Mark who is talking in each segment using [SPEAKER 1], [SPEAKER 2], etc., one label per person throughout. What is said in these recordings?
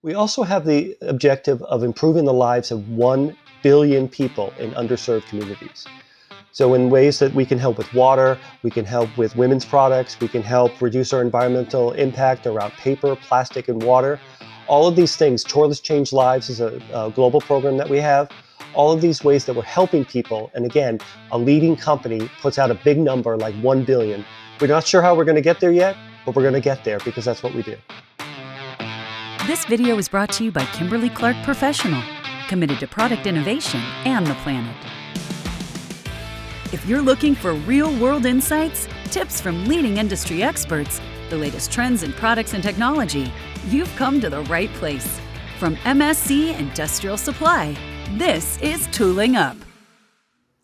[SPEAKER 1] We also have the objective of improving the lives of 1 billion people in underserved communities. So in ways that we can help with water, we can help with women's products, we can help reduce our environmental impact around paper, plastic, and water. All of these things, Toilets Change Lives is a global program that we have. All of these ways that we're helping people, and again, a leading company puts out a big number like 1 billion. We're not sure how we're going to get there yet, but we're going to get there because that's what we do.
[SPEAKER 2] This video is brought to you by Kimberly Clark Professional, committed to product innovation and the planet. If you're looking for real-world insights, tips from leading industry experts, the latest trends in products and technology, you've come to the right place. From MSC Industrial Supply, this is Tooling Up.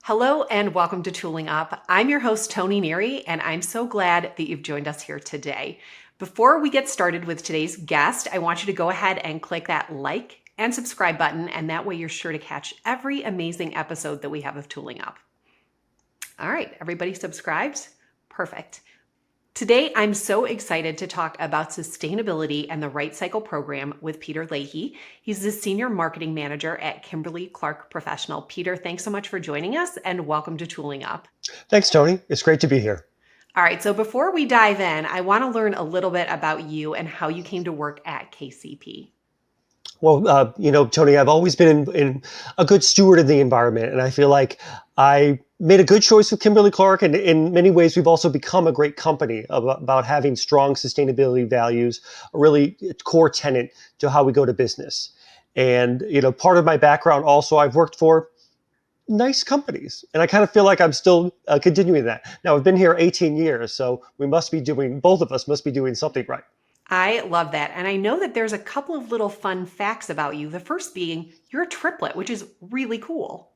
[SPEAKER 3] Hello and welcome to Tooling Up. I'm your host, Toni Neary, and I'm so glad that you've joined us here today. Before we get started with today's guest, I want you to go ahead and click that like and subscribe button, and that way you're sure to catch every amazing episode that we have of Tooling Up. All right, everybody subscribed? Perfect. Today, I'm so excited to talk about sustainability and the RightCycle program with Peter Leahy. He's the Senior Marketing Manager at Kimberly Clark Professional. Peter, thanks so much for joining us and welcome to Tooling Up.
[SPEAKER 1] Thanks, Toni. It's great to be here.
[SPEAKER 3] All right, so before we dive in, I want to learn a little bit about you and how you came to work at KCP.
[SPEAKER 1] Well, Toni, I've always been in a good steward of the environment, and I feel like I made a good choice with Kimberly Clark, and in many ways, we've also become a great company about having strong sustainability values, a really core tenet to how we go to business. And, part of my background also, I've worked for nice companies, and I kind of feel like I'm still continuing that. Now, I've been here 18 years, so both of us must be doing something right.
[SPEAKER 3] I love that. And I know that there's a couple of little fun facts about you. The first being you're a triplet, which is really cool.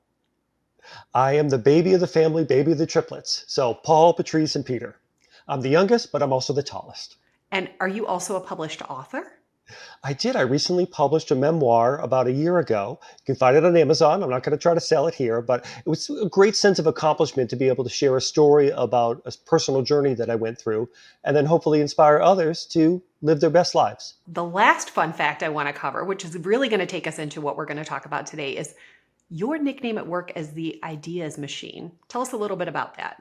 [SPEAKER 1] I am the baby of the family, baby of the triplets. So Paul, Patrice, and Peter. I'm the youngest, but I'm also the tallest.
[SPEAKER 3] And are you also a published author?
[SPEAKER 1] I did. I recently published a memoir about a year ago. You can find it on Amazon. I'm not going to try to sell it here, but it was a great sense of accomplishment to be able to share a story about a personal journey that I went through, and then hopefully inspire others to live their best lives.
[SPEAKER 3] The last fun fact I want to cover, which is really going to take us into what we're going to talk about today, is your nickname at work as the Ideas Machine. Tell us a little bit about that.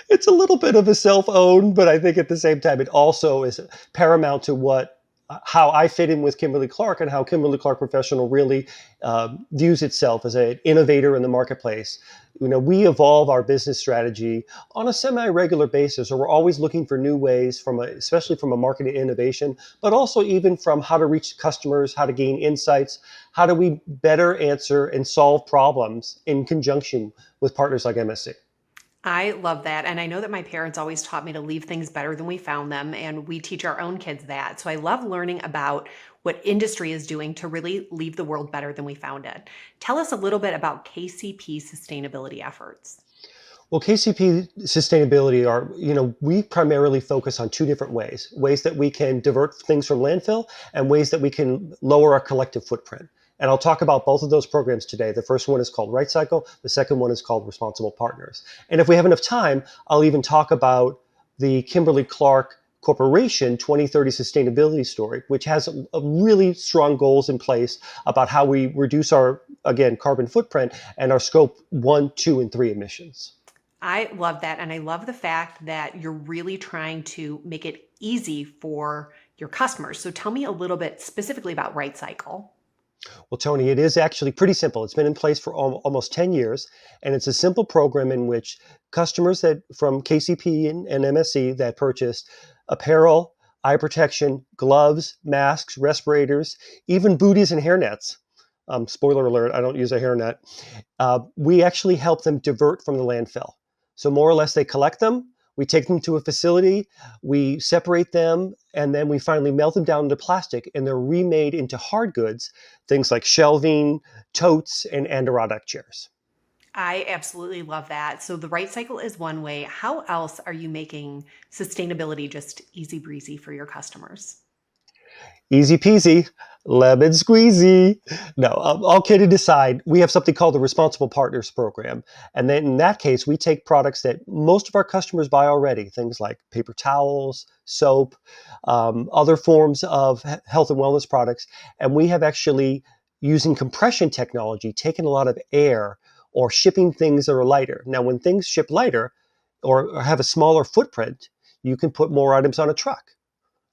[SPEAKER 1] It's a little bit of a self-owned, but I think at the same time, it also is paramount to how I fit in with Kimberly Clark and how Kimberly Clark Professional really views itself as an innovator in the marketplace. We evolve our business strategy on a semi-regular basis, or we're always looking for new ways especially from a marketing innovation, but also even from how to reach customers, how to gain insights, how do we better answer and solve problems in conjunction with partners like MSC.
[SPEAKER 3] I love that. And I know that my parents always taught me to leave things better than we found them. And we teach our own kids that. So I love learning about what industry is doing to really leave the world better than we found it. Tell us a little bit about KCP sustainability efforts.
[SPEAKER 1] Well, KCP Sustainability we primarily focus on two different ways that we can divert things from landfill and ways that we can lower our collective footprint. And I'll talk about both of those programs today. The first one is called RightCycle. The second one is called Responsible Partners. And if we have enough time, I'll even talk about the Kimberly Clark Corporation 2030 sustainability story, which has a really strong goals in place about how we reduce our, again, carbon footprint and our scope 1, 2, and 3 emissions.
[SPEAKER 3] I love that. And I love the fact that you're really trying to make it easy for your customers. So tell me a little bit specifically about RightCycle.
[SPEAKER 1] Well, Toni, it is actually pretty simple. It's been in place for almost 10 years, and it's a simple program in which customers from KCP and MSC that purchased apparel, eye protection, gloves, masks, respirators, even booties and hairnets. Spoiler alert, I don't use a hairnet. We actually help them divert from the landfill. So more or less, they collect them. We take them to a facility, we separate them, and then we finally melt them down into plastic, and they're remade into hard goods, things like shelving, totes, and Adirondack chairs.
[SPEAKER 3] I absolutely love that. So the RightCycle is one way. How else are you making sustainability just easy breezy for your customers?
[SPEAKER 1] Easy peasy. Lemon squeezy. No, all kidding aside, we have something called the Responsible Partners program. And then in that case, we take products that most of our customers buy already, things like paper towels, soap, other forms of health and wellness products. And we have actually, using compression technology, taken a lot of air or shipping things that are lighter. Now, when things ship lighter or have a smaller footprint, you can put more items on a truck.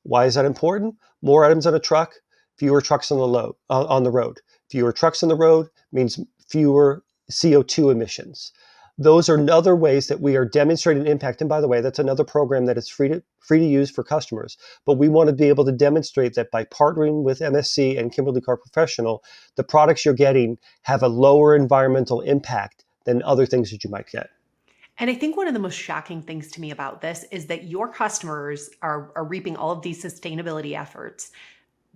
[SPEAKER 1] Why is that important? More items on a truck, fewer trucks on the road. Fewer trucks on the road means fewer CO2 emissions. Those are other ways that we are demonstrating impact. And by the way, that's another program that is free to use for customers. But we want to be able to demonstrate that by partnering with MSC and Kimberly Clark Professional, the products you're getting have a lower environmental impact than other things that you might get.
[SPEAKER 3] And I think one of the most shocking things to me about this is that your customers are reaping all of these sustainability efforts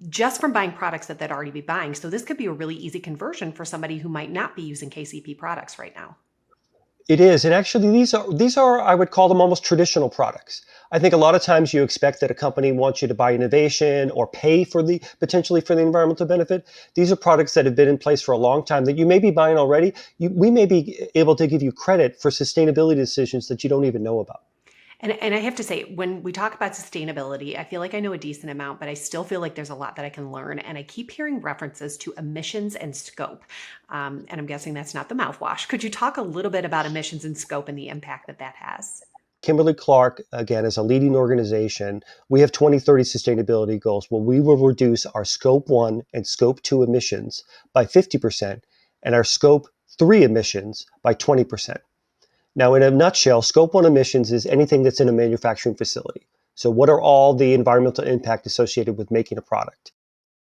[SPEAKER 3] just from buying products that they'd already be buying. So this could be a really easy conversion for somebody who might not be using KCP products right now.
[SPEAKER 1] It is, and actually these are I would call them almost traditional products. I think a lot of times you expect that a company wants you to buy innovation or pay for potentially for the environmental benefit. These are products that have been in place for a long time that you may be buying already. We may be able to give you credit for sustainability decisions that you don't even know about.
[SPEAKER 3] And I have to say, when we talk about sustainability, I feel like I know a decent amount, but I still feel like there's a lot that I can learn. And I keep hearing references to emissions and scope. And I'm guessing that's not the mouthwash. Could you talk a little bit about emissions and scope and the impact that that has?
[SPEAKER 1] Kimberly Clark, again, is a leading organization. We have 2030 sustainability goals where we will reduce our Scope 1 and Scope 2 emissions by 50% and our Scope 3 emissions by 20%. Now, in a nutshell, Scope 1 emissions is anything that's in a manufacturing facility. So what are all the environmental impact associated with making a product?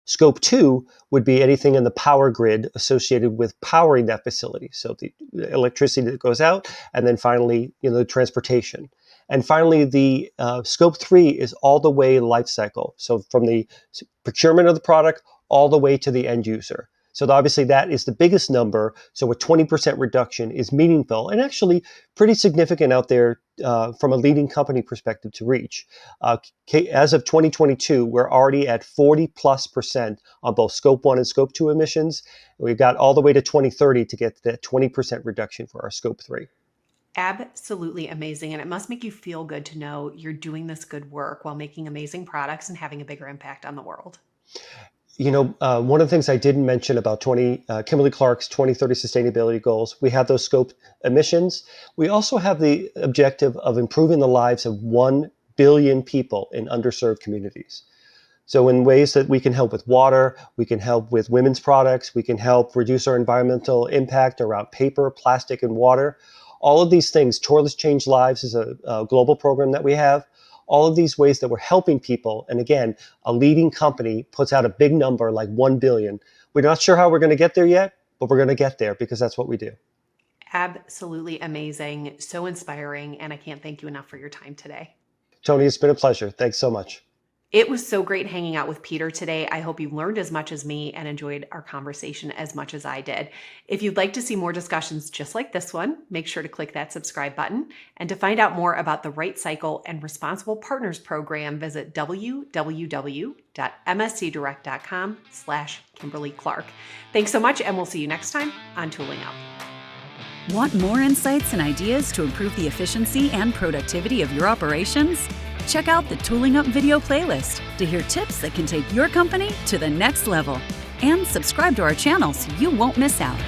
[SPEAKER 1] Scope 2 would be anything in the power grid associated with powering that facility. So the electricity that goes out, and then finally, the transportation. And finally, the Scope 3 is all the way life cycle. So from the procurement of the product all the way to the end user. So obviously that is the biggest number. So a 20% reduction is meaningful and actually pretty significant out there from a leading company perspective to reach. As of 2022, we're already at 40+% on both Scope 1 and Scope 2 emissions. We've got all the way to 2030 to get that 20% reduction for our Scope 3.
[SPEAKER 3] Absolutely amazing. And it must make you feel good to know you're doing this good work while making amazing products and having a bigger impact on the world.
[SPEAKER 1] One of the things I didn't mention about Kimberly Clark's 2030 sustainability goals, we have those scope emissions. We also have the objective of improving the lives of 1 billion people in underserved communities. So in ways that we can help with water, we can help with women's products, we can help reduce our environmental impact around paper, plastic, and water. All of these things, Toilets Change Lives is a global program that we have. All of these ways that we're helping people. And again, a leading company puts out a big number like 1 billion. We're not sure how we're going to get there yet, but we're going to get there because that's what we do.
[SPEAKER 3] Absolutely amazing. So inspiring. And I can't thank you enough for your time today.
[SPEAKER 1] Toni, it's been a pleasure. Thanks so much.
[SPEAKER 3] It was so great hanging out with Peter today. I hope you learned as much as me and enjoyed our conversation as much as I did. If you'd like to see more discussions just like this one, make sure to click that subscribe button. And to find out more about the RightCycle and Responsible Partners program, visit www.mscdirect.com/Kimberly Clark. Thanks so much, and we'll see you next time on Tooling Up.
[SPEAKER 2] Want more insights and ideas to improve the efficiency and productivity of your operations? Check out the Tooling Up video playlist to hear tips that can take your company to the next level. And subscribe to our channel so you won't miss out.